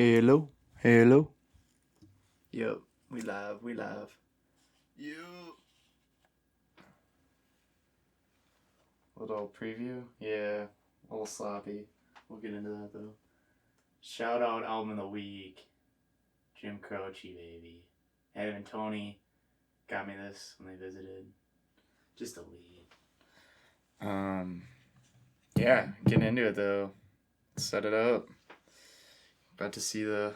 Hello, hello. Yo, we live. You. Little preview? Yeah, a little sloppy. We'll get into that though. Shout out album of the week. Jim Croce, baby. Adam and Tony got me this when they visited. Just a lead. Yeah, getting into it though. Set it up. About to see the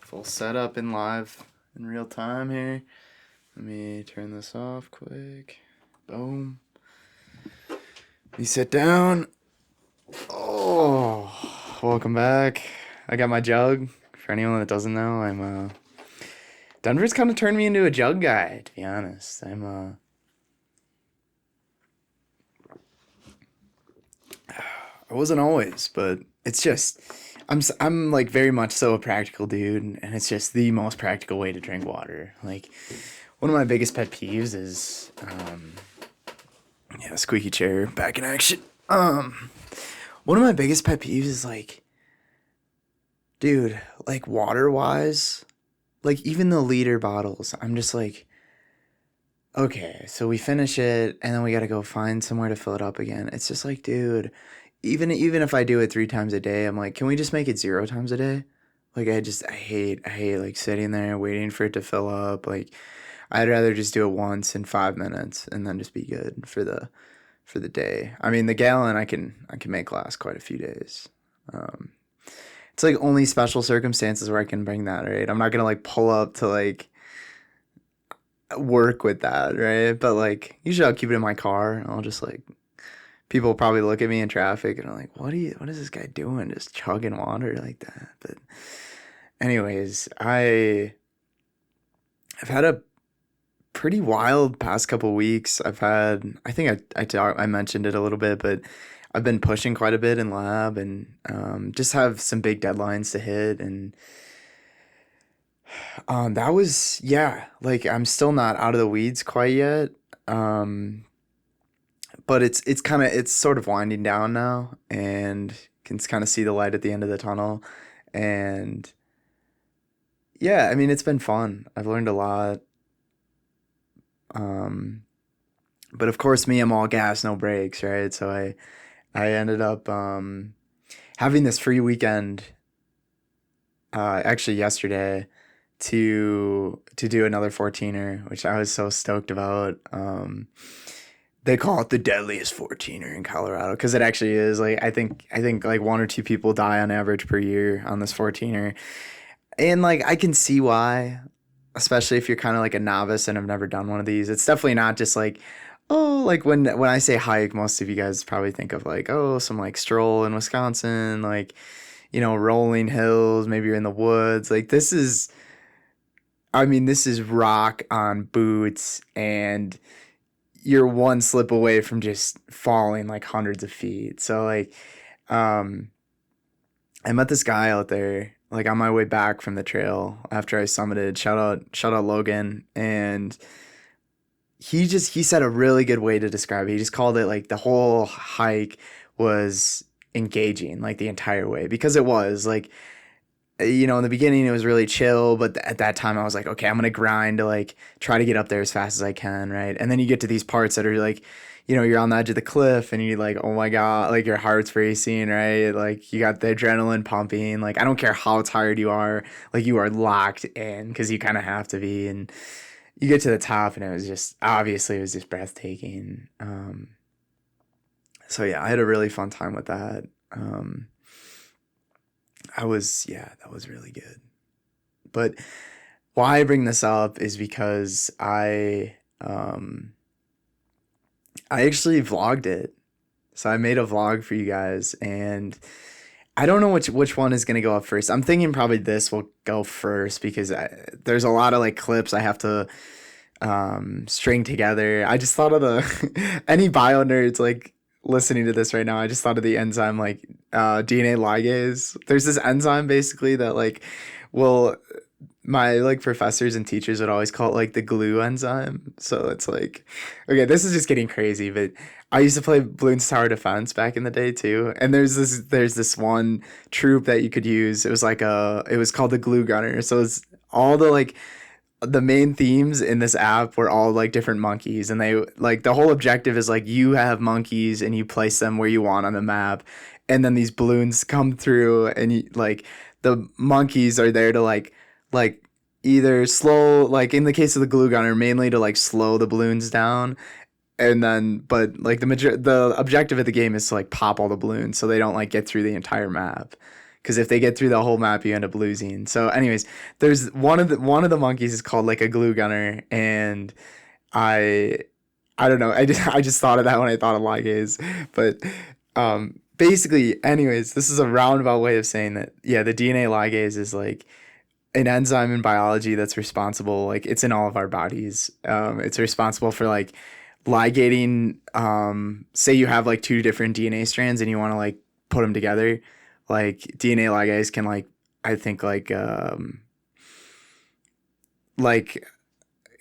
full setup in live in real time here. Let me turn this off quick. Boom. You sit down. Oh, welcome back. I got my jug. For anyone that doesn't know, I'm Denver's kind of turned me into a jug guy, to be honest. I wasn't always, but it's just I'm like very much so a practical dude, and it's just the most practical way to drink water. Like one of my biggest pet peeves is yeah, squeaky chair back in action. One of my biggest pet peeves is like, dude, like water wise, like even the liter bottles, I'm just like, okay, so we finish it and then we gotta go find somewhere to fill it up again. It's just like, dude, even if I do it 3 times a day, I'm like, can we just make it 0 times a day? Like I hate like sitting there waiting for it to fill up. Like I'd rather just do it once in 5 minutes and then just be good for the day. I mean, the gallon I can make last quite a few days. It's like only special circumstances where I can bring that, right? I'm not gonna like pull up to like work with that, right? But like usually I'll keep it in my car and I'll just like people will probably look at me in traffic and I'm like, what is this guy doing? Just chugging water like that. But anyways, I've had a pretty wild past couple weeks. I think I mentioned it a little bit, but I've been pushing quite a bit in lab and just have some big deadlines to hit. And that was, yeah, like I'm still not out of the weeds quite yet. Um, but it's sort of winding down now and can kind of see the light at the end of the tunnel. And yeah, I mean, it's been fun. I've learned a lot. Um, but of course, me, I'm all gas, no brakes, right? So I ended up having this free weekend actually yesterday to do another 14er, which I was so stoked about. They call it the deadliest 14er in Colorado because it actually is. Like I think like 1 or 2 people die on average per year on this 14er, and like I can see why, especially if you're kind of like a novice and have never done one of these. It's definitely not just like, oh, like when I say hike, most of you guys probably think of like, oh, some like stroll in Wisconsin, like, rolling hills, maybe you're in the woods. Like this is rock on boots, and you're one slip away from just falling like hundreds of feet. So like, um, I met this guy out there like on my way back from the trail after I summited. Shout out Logan, and he said a really good way to describe it. He just called it like the whole hike was engaging like the entire way, because it was like, in the beginning it was really chill, but at that time I was like, okay, I'm gonna grind to like try to get up there as fast as I can, right? And then you get to these parts that are like, you're on the edge of the cliff and you're like, oh my god, like your heart's racing, right? Like you got the adrenaline pumping. Like I don't care how tired you are, like you are locked in because you kind of have to be. And you get to the top and it was just breathtaking. So yeah, I had a really fun time with that. That was really good. But why I bring this up is because I actually vlogged it. So I made a vlog for you guys, and I don't know which one is gonna go up first. I'm thinking probably this will go first because there's a lot of like clips I have to string together. I just thought of the any bio nerds like listening to this right now. I just thought of the enzyme like DNA ligase. There's this enzyme basically that like will my like professors and teachers would always call it like the glue enzyme. So it's like, okay, this is just getting crazy, but I used to play Bloons Tower Defense back in the day too. And there's this one troop that you could use. It was called the glue gunner. So it's all the main themes in this app were all like different monkeys, and they like the whole objective is like you have monkeys and you place them where you want on the map, and then these balloons come through and like the monkeys are there to like either slow, like in the case of the glue gunner, mainly to like slow the balloons down, and then but like the objective of the game is to like pop all the balloons so they don't like get through the entire map, because if they get through the whole map you end up losing. So anyways, there's one of the monkeys is called like a glue gunner, and i I don't know, I just thought of that when I thought of ligase. But basically, anyways, this is a roundabout way of saying that yeah, the DNA ligase is like an enzyme in biology that's responsible, like it's in all of our bodies. It's responsible for like ligating, say you have like two different DNA strands and you want to like put them together, like DNA ligase can I think like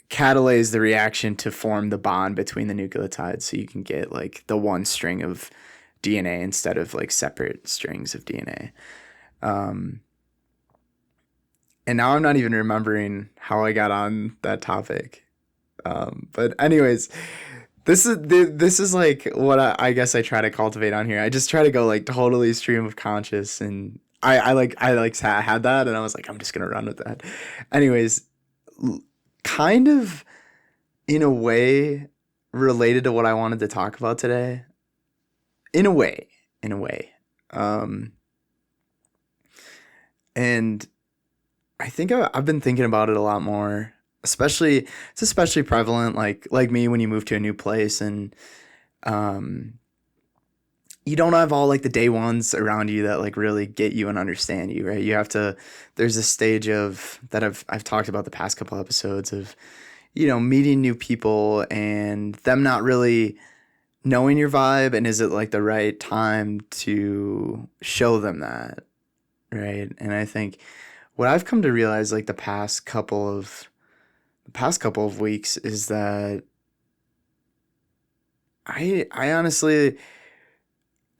catalyze the reaction to form the bond between the nucleotides, so you can get like the one string of DNA instead of like separate strings of DNA. And now I'm not even remembering how I got on that topic. But anyways, this is like what I guess I try to cultivate on here. I just try to go like totally stream of conscious, and I had that, and I was like, I'm just gonna run with that. Anyways, kind of in a way related to what I wanted to talk about today. In a way. Um, and I think I've been thinking about it a lot more. Especially, it's especially prevalent like me when you move to a new place, and um, you don't have all like the day ones around you that like really get you and understand you, right? You have to. There's a stage of that I've talked about the past couple episodes of, meeting new people and them not really knowing your vibe, and is it like the right time to show them that, right? And I think what I've come to realize like the past couple of weeks is that I honestly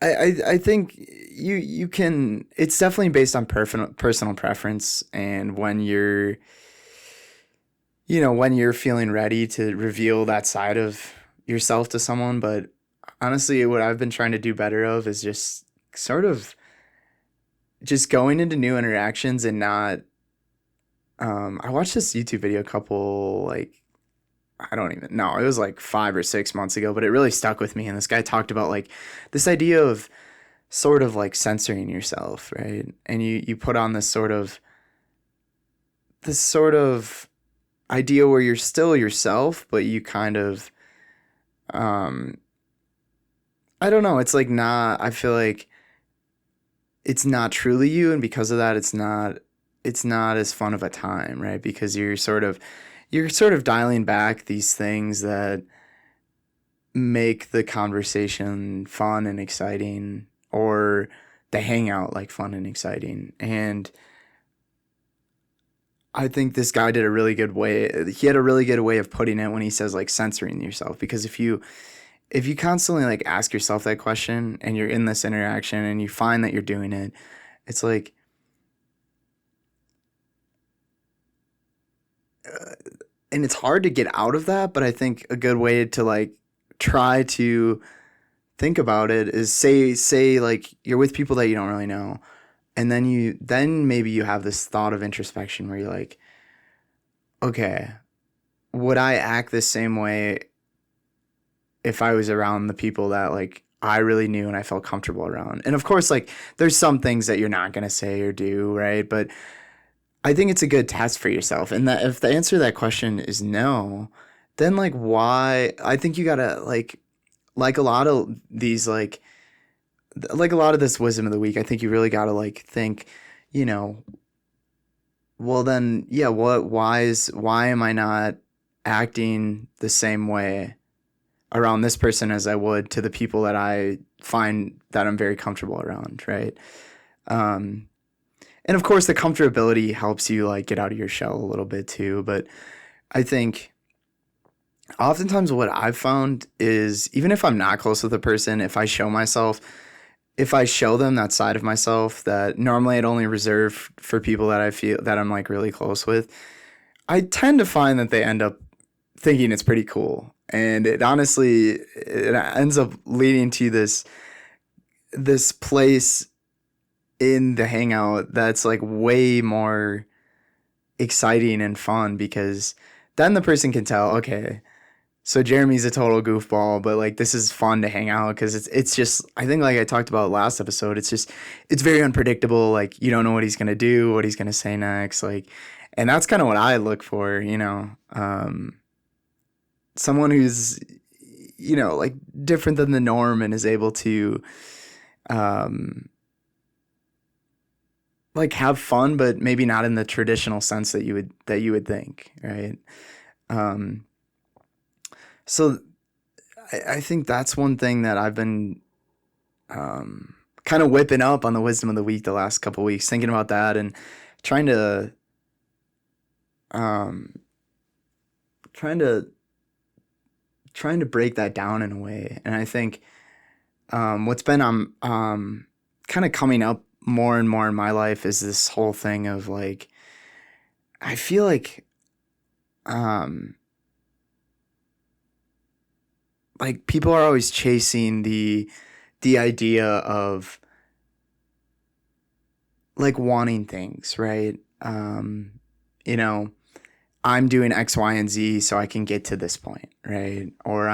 I think you can, it's definitely based on personal preference, and when you're feeling ready to reveal that side of yourself to someone. But honestly, what I've been trying to do better of is just sort of just going into new interactions and not. I watched this YouTube video a couple, like, I don't even know. It was like 5 or 6 months ago, but it really stuck with me. And this guy talked about like this idea of sort of like censoring yourself, right? And you put on this sort of idea where you're still yourself, but you kind of, um, I don't know. It's like not. I feel like it's not truly you, and because of that, it's not as fun of a time, right? Because you're sort of dialing back these things that make the conversation fun and exciting, or the hangout like fun and exciting. And I think this guy did a really good way. He had a really good way of putting it when he says like censoring yourself, because if you constantly like ask yourself that question and you're in this interaction and you find that you're doing it, it's like, and it's hard to get out of that. But I think a good way to like try to think about it is, say like you're with people that you don't really know, and then maybe you have this thought of introspection where you're like, okay, would I act the same way if I was around the people that like I really knew and I felt comfortable around? And of course, like there's some things that you're not gonna say or do, right? But I think it's a good test for yourself. And that if the answer to that question is no, then like why? I think you gotta like a lot of these like a lot of this wisdom of the week. I think you really gotta like think, you know, well then yeah, why am I not acting the same way around this person as I would to the people that I find that I'm very comfortable around, right? Um, and of course the comfortability helps you like get out of your shell a little bit too. But I think oftentimes what I've found is even if I'm not close with a person, if I show them that side of myself that normally I'd only reserve for people that I feel that I'm like really close with, I tend to find that they end up thinking it's pretty cool. And it ends up leading to this place in the hangout that's like way more exciting and fun because then the person can tell, okay, so Jeremy's a total goofball, but like this is fun to hang out because it's just I think like I talked about last episode, it's very unpredictable. Like you don't know what he's gonna do, what he's gonna say next, like, and that's kind of what I look for, someone who's like different than the norm and is able to um, like have fun, but maybe not in the traditional sense that you would think, right? Um, so I think that's one thing that I've been kind of whipping up on the wisdom of the week the last couple weeks, thinking about that and trying to um, trying to trying to break that down in a way. And I think what's been kind of coming up more and more in my life is this whole thing of like I feel um, like people are always chasing the idea of like wanting things, right? You know, I'm doing X, Y, and Z so I can get to this point, right? Or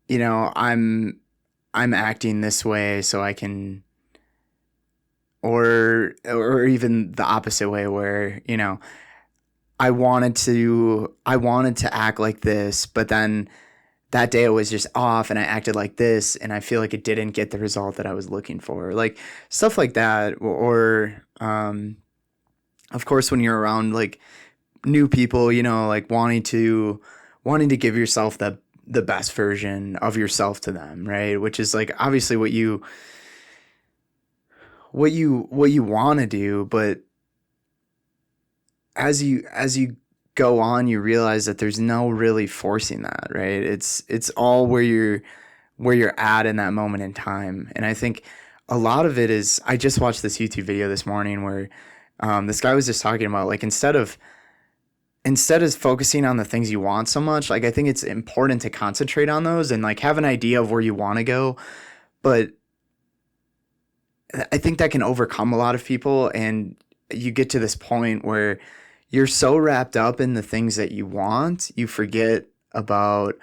you know, I'm acting this way so I can, or even the opposite way where, I wanted to act like this, but then that day it was just off and I acted like this and I feel like it didn't get the result that I was looking for. Like stuff like that. Or of course when you're around like new people, like wanting to give yourself the best version of yourself to them, right? Which is like obviously what you want to do, but as you go on, you realize that there's no really forcing that, right? It's all where you're at in that moment in time. And I think a lot of it is I just watched this YouTube video this morning where this guy was just talking about like instead of focusing on the things you want so much, like I think it's important to concentrate on those and like have an idea of where you want to go. But I think that can overcome a lot of people, and you get to this point where you're so wrapped up in the things that you want, you forget about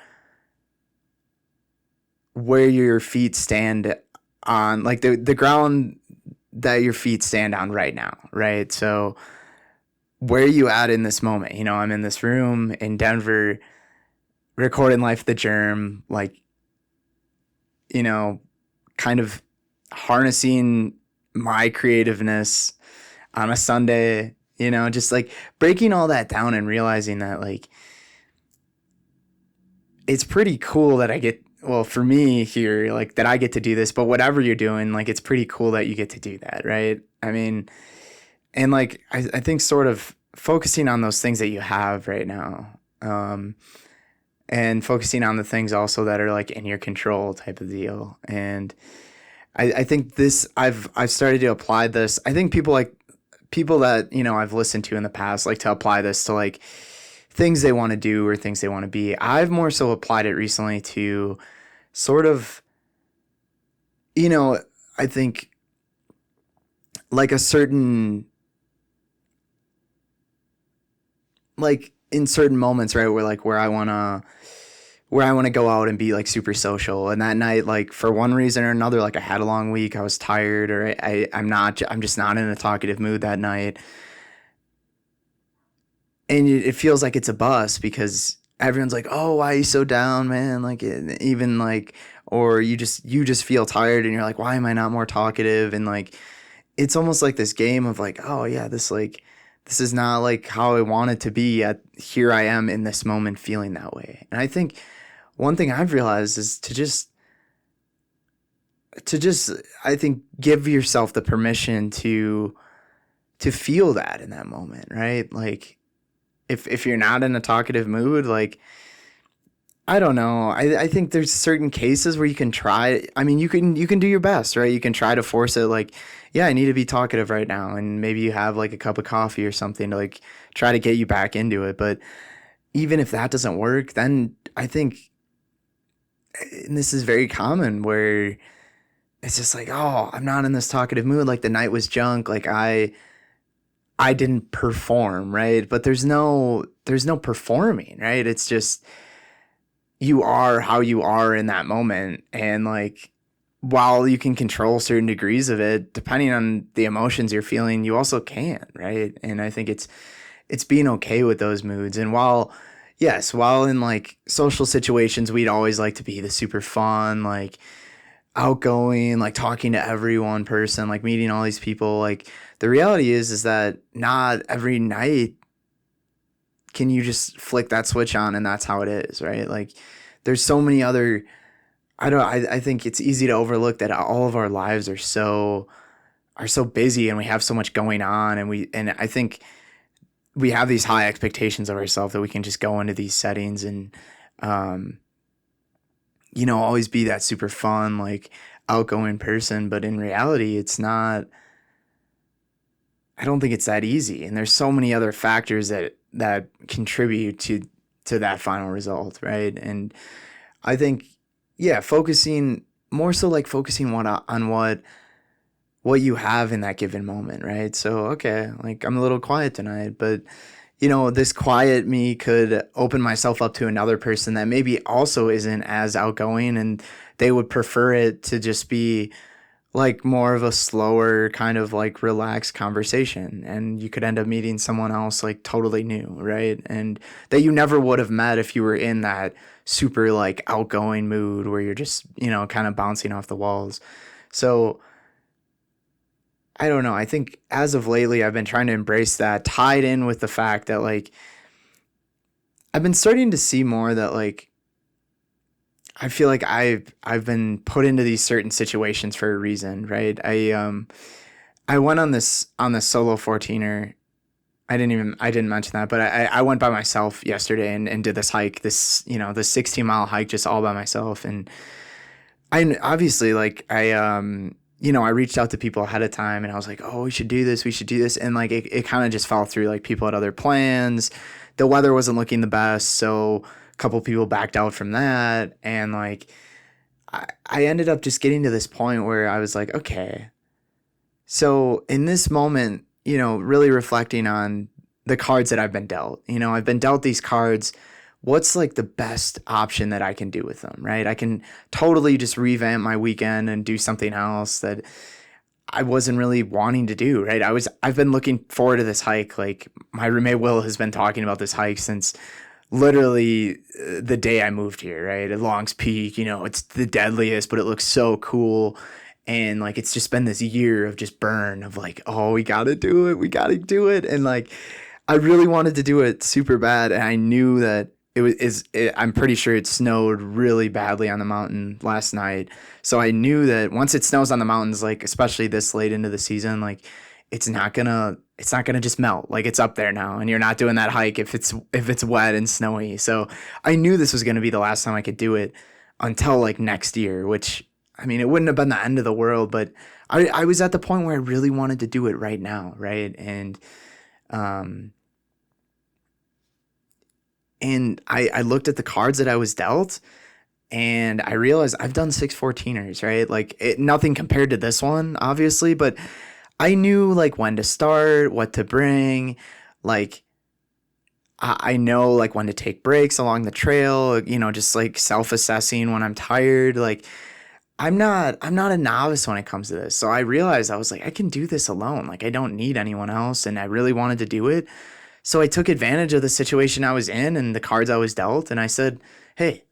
where your feet stand on like the ground that your feet stand on right now, right? So where are you at in this moment? I'm in this room in Denver recording Life the Germ, like, you know, kind of harnessing my creativeness on a Sunday, just like breaking all that down and realizing that like it's pretty cool that well, for me here, like that I get to do this, but whatever you're doing, like it's pretty cool that you get to do that, right? I mean, and like I think sort of focusing on those things that you have right now, and focusing on the things also that are like in your control type of deal. And I think I've started to apply this. I think people that, I've listened to in the past like to apply this to like things they want to do or things they want to be. I've more so applied it recently to sort of, I think like a certain, like in certain moments, right, where I want to go out and be like super social. And that night, like for one reason or another, like I had a long week, I was tired, or I'm just not in a talkative mood that night. And it feels like it's a bust because everyone's like, "Oh, why are you so down, man?" Like even like, or you just feel tired and you're like, "Why am I not more talkative?" And like, it's almost like this game of like, "Oh yeah, this is not like how I want it to be." Yet here I am in this moment feeling that way. And I think one thing I've realized is to just, I think, give yourself the permission to feel that in that moment, right? Like if you're not in a talkative mood, like I don't know. I think there's certain cases where you can try. I mean, you can do your best, right? You can try to force it. Like, yeah, I need to be talkative right now, and maybe you have like a cup of coffee or something to like try to get you back into it. But even if that doesn't work, then I think, and this is very common, where it's just like, oh, I'm not in this talkative mood. Like the night was junk. Like I didn't perform, right? But there's no performing, right? It's just you are how you are in that moment. And like while you can control certain degrees of it, depending on the emotions you're feeling, you also can, right? And I think it's being okay with those moods. And while yes, while in like social situations we'd always like to be the super fun, like outgoing, like talking to every one person, like meeting all these people, like the reality is that not every night can you just flick that switch on and that's how it is, right? Like there's so many other I think it's easy to overlook that all of our lives are so busy and we have so much going on, and I think we have these high expectations of ourselves that we can just go into these settings and um always be that super fun, like outgoing person. But in reality, it's not, I don't think it's that easy. And there's so many other factors that contribute to that final result, right? And I think, yeah, focusing more so like focusing on what you have in that given moment, right? So, okay, like I'm a little quiet tonight, but this quiet me could open myself up to another person that maybe also isn't as outgoing, and they would prefer it to just be like more of a slower kind of like relaxed conversation, and you could end up meeting someone else like totally new, right? And that you never would have met if you were in that super like outgoing mood where you're just kind of bouncing off the walls. So I don't know. I think as of lately, I've been trying to embrace that, tied in with the fact that like I've been starting to see more that like I feel like I've been put into these certain situations for a reason, right? I went on this solo 14er. I didn't mention that, but I went by myself yesterday and did this hike, this 16-mile hike just all by myself. And I obviously like I reached out to people ahead of time and I was like, oh, we should do this. And like it kind of just fell through. Like people had other plans. The weather wasn't looking the best. So a couple people backed out from that. And like I ended up just getting to this point where I was like, okay. So in this moment, really reflecting on the cards that I've been dealt, I've been dealt these cards. What's like the best option that I can do with them, right? I can totally just revamp my weekend and do something else that I wasn't really wanting to do, right? I've been looking forward to this hike. Like my roommate Will has been talking about this hike since literally the day I moved here, right? At Long's Peak, it's the deadliest, but it looks so cool. And like it's just been this year of just burn of like, oh, we gotta do it, we gotta do it. And like I really wanted to do it super bad, and I knew that I'm pretty sure it snowed really badly on the mountain last night. So I knew that once it snows on the mountains, like especially this late into the season, like it's not gonna just melt. Like it's up there now, and you're not doing that hike if it's wet and snowy. So I knew this was gonna be the last time I could do it until like next year, which I mean it wouldn't have been the end of the world, but I was at the point where I really wanted to do it right now, right? Um and I looked at the cards that I was dealt, and I realized I've done 614ers, right? Like nothing compared to this one, obviously, but I knew like when to start, what to bring, like I know like when to take breaks along the trail, just like self-assessing when I'm tired. Like I'm not a novice when it comes to this. So I realized I was like, I can do this alone. Like I don't need anyone else, and I really wanted to do it. So I took advantage of the situation I was in and the cards I was dealt, and I said, "Hey,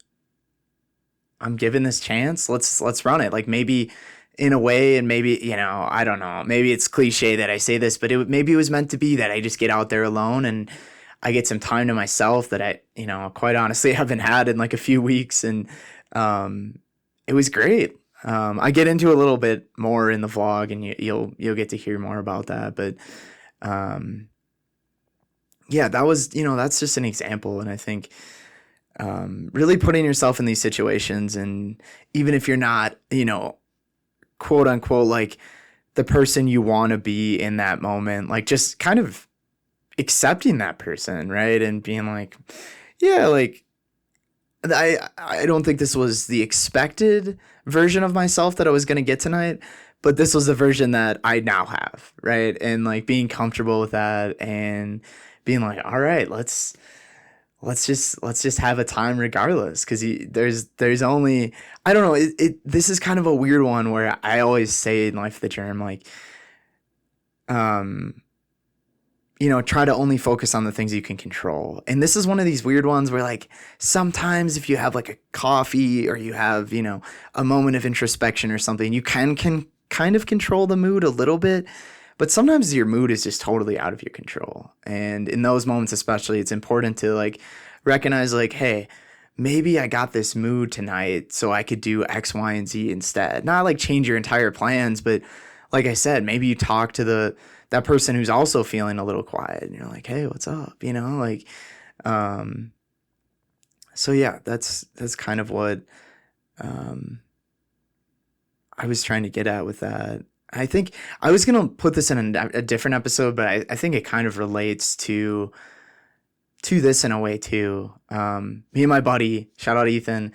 I'm given this chance. Let's run it." Like maybe in a way, and maybe I don't know. Maybe it's cliche that I say this, but maybe it was meant to be that I just get out there alone and I get some time to myself that quite honestly haven't had in like a few weeks, and it was great. I get into a little bit more in the vlog, and you'll get to hear more about that. But um, yeah, that was, that's just an example. And I think really putting yourself in these situations, and even if you're not, quote unquote, like the person you want to be in that moment, like just kind of accepting that person, right? And being like, yeah, like I don't think this was the expected version of myself that I was going to get tonight, but this was the version that I now have, right? And like being comfortable with that, and being like, all right, let's just have a time regardless, because there's only, I don't know, this is kind of a weird one where I always say in Life of the Germ, like, um try to only focus on the things you can control. And this is one of these weird ones where, like, sometimes if you have like a coffee, or you have, a moment of introspection or something, you can kind of control the mood a little bit. But sometimes your mood is just totally out of your control. And in those moments, especially, it's important to like recognize, like, hey, maybe I got this mood tonight, so I could do X, Y, and Z instead. Not like change your entire plans, but like I said, maybe you talk to that person who's also feeling a little quiet, and you're like, hey, what's up? Like, um, so yeah, that's kind of what, um, I was trying to get at with that. I think I was going to put this in a different episode, but I think it kind of relates to this in a way too. Me and my buddy, shout out Ethan,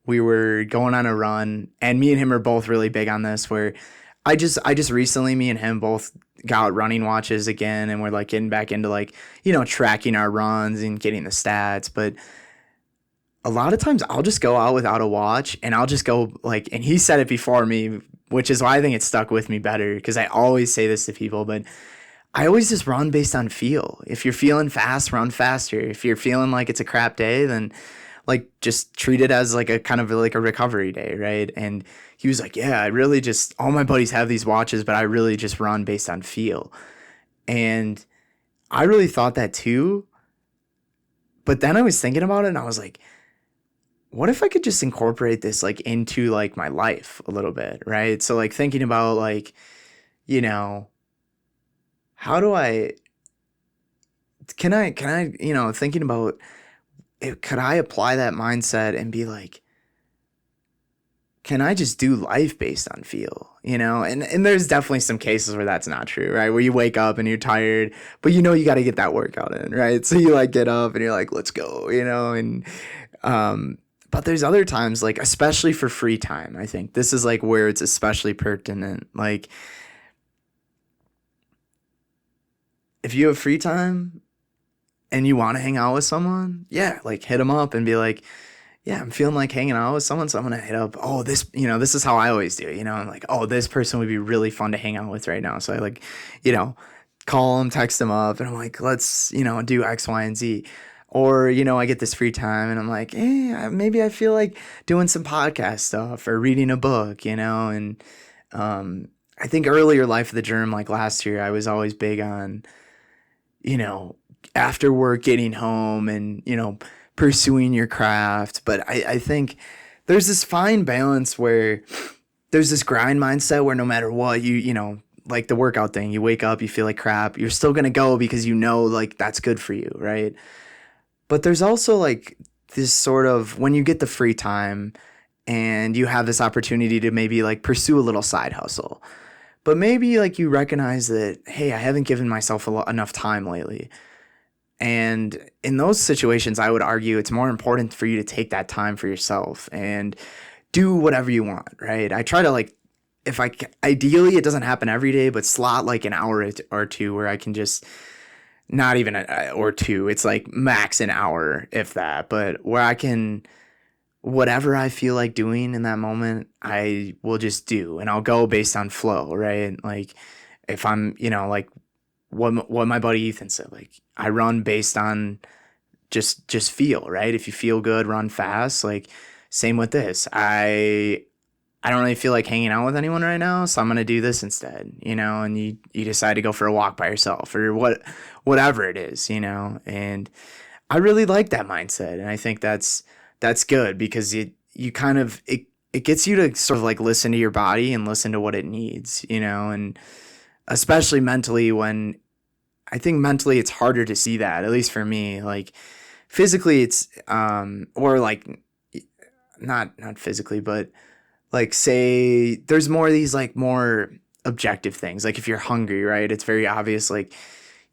we were going on a run, and me and him are both really big on this, where I just recently, me and him both got running watches again, and we're like getting back into like, tracking our runs and getting the stats. But a lot of times I'll just go out without a watch, and I'll just go like, and he said it before me, which is why I think it stuck with me better, because I always say this to people, but I always just run based on feel. If you're feeling fast, run faster. If you're feeling like it's a crap day, then like just treat it as like a kind of like a recovery day, right? And he was like, yeah, I really just, all my buddies have these watches, but I really just run based on feel. And I really thought that too. But then I was thinking about it, and I was like, what if I could just incorporate this like into like my life a little bit, right? So like thinking about like, you know, how do I, can I, thinking about it, could I apply that mindset and be like, can I just do life based on feel, And there's definitely some cases where that's not true, right? Where you wake up and you're tired, but you got to get that workout in, right? So you like get up and you're like, let's go, and but there's other times, like especially for free time, I think this is like where it's especially pertinent. Like if you have free time and you want to hang out with someone, yeah, like hit them up and be like, yeah, I'm feeling like hanging out with someone, so I'm gonna hit up. Oh, this is how I always do. I'm like, oh, this person would be really fun to hang out with right now. So I like, call them, text them up, and I'm like, let's, do X, Y, and Z. Or, I get this free time, and I'm like, maybe I feel like doing some podcast stuff or reading a book, and I think earlier Life of the Germ, like last year, I was always big on, after work, getting home and, pursuing your craft. But I think there's this fine balance where there's this grind mindset where no matter what, like the workout thing, you wake up, you feel like crap, you're still going to go because like that's good for you, right? But there's also like this sort of, when you get the free time and you have this opportunity to maybe like pursue a little side hustle, but maybe like you recognize that, hey, I haven't given myself enough time lately. And in those situations, I would argue it's more important for you to take that time for yourself and do whatever you want, right? I try to like, ideally it doesn't happen every day, but slot like an hour or two where I can just, not even or two, it's like max an hour, if that, but where I can, whatever I feel like doing in that moment, I will just do, and I'll go based on flow, right? Like if I'm, like what my buddy Ethan said, like I run based on just feel, right? If you feel good, run fast. Like same with this. I don't really feel like hanging out with anyone right now, so I'm gonna do this instead, and you decide to go for a walk by yourself or whatever it is, and I really like that mindset, and I think that's good because you kind of, it gets you to sort of like listen to your body and listen to what it needs, and especially mentally when I think mentally it's harder to see that, at least for me. Like physically it's or like not physically, but like say there's more of these like more objective things. Like if you're hungry, right? It's very obvious like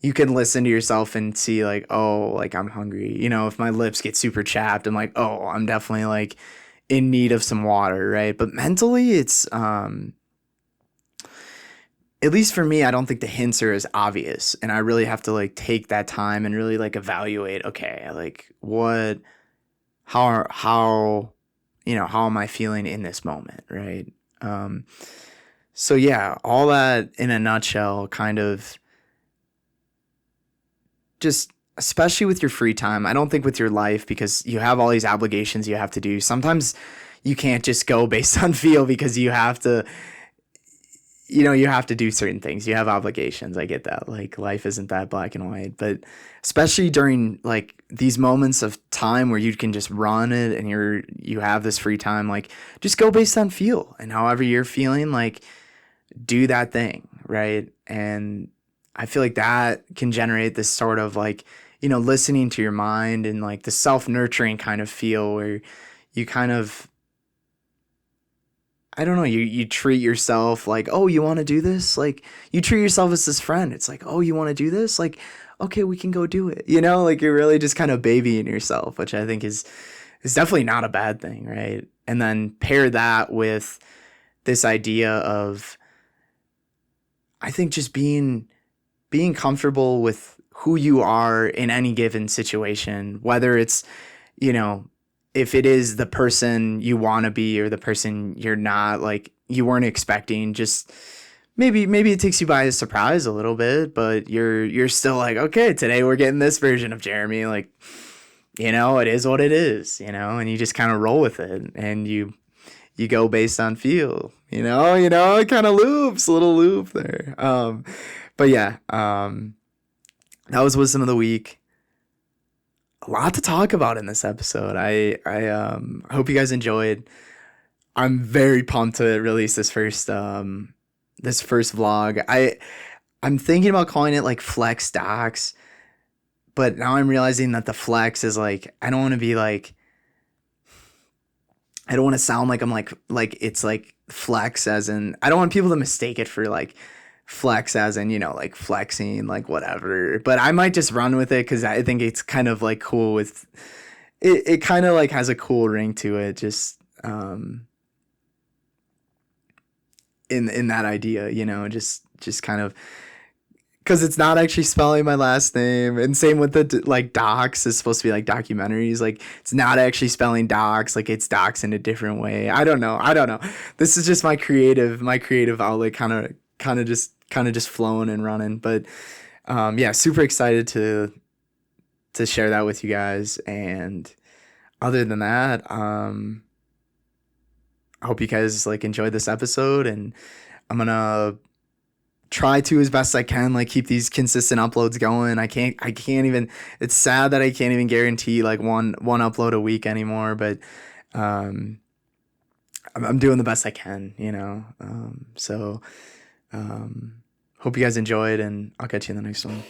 you can listen to yourself and see like, oh, like I'm hungry. If my lips get super chapped, I'm like, oh, I'm definitely like in need of some water, right? But mentally it's at least for me, I don't think the hints are as obvious. And I really have to like take that time and really like evaluate, okay, like what how how am I feeling in this moment, right? Um so yeah, all that in a nutshell kind of just especially with your free time. I don't think with your life because you have all these obligations you have to do. Sometimes you can't just go based on feel because you have to do certain things. You have obligations. I get that. Like life isn't that black and white, but especially during like these moments of time where you can just run it and you have this free time, like just go based on feel and however you're feeling, like do that thing, right? And I feel like that can generate this sort of like, listening to your mind and like the self-nurturing kind of feel where you kind of I don't know, you treat yourself like, oh, you want to do this? Like you treat yourself as this friend. It's like, oh, you want to do this? Like, okay, we can go do it. Like you're really just kind of babying yourself, which I think is definitely not a bad thing, right? And then pair that with this idea of I think just being comfortable with who you are in any given situation, whether it's, you know, if it is the person you want to be or the person you're not, like you weren't expecting, just maybe it takes you by surprise a little bit, but you're still like, okay, today we're getting this version of Jeremy, like, it is what it is, and you just kind of roll with it and you go based on feel, it kind of loops, a little loop there. But yeah, that was wisdom of the week. A lot to talk about in this episode. I hope you guys enjoyed. I'm very pumped to release this first vlog. I'm thinking about calling it like Flex Docs, but now I'm realizing that the flex is like I don't want to be like I don't want to sound like I'm like it's like flex as in I don't want people to mistake it for like flex as in like flexing like whatever, but I might just run with it because I think it's kind of like cool with it kind of like has a cool ring to it, just in that idea, just kind of because it's not actually spelling my last name, and same with the like docs is supposed to be like documentaries, like it's not actually spelling docs, like it's docs in a different way. I don't know, this is just my creative outlet, kind of just flowing and running, but yeah, super excited to share that with you guys. And other than that, I hope you guys like enjoyed this episode, and I'm gonna try to as best I can like keep these consistent uploads going. I can't even, it's sad that I can't even guarantee like one upload a week anymore, but um I'm doing the best I can, so hope you guys enjoyed, and I'll catch you in the next one.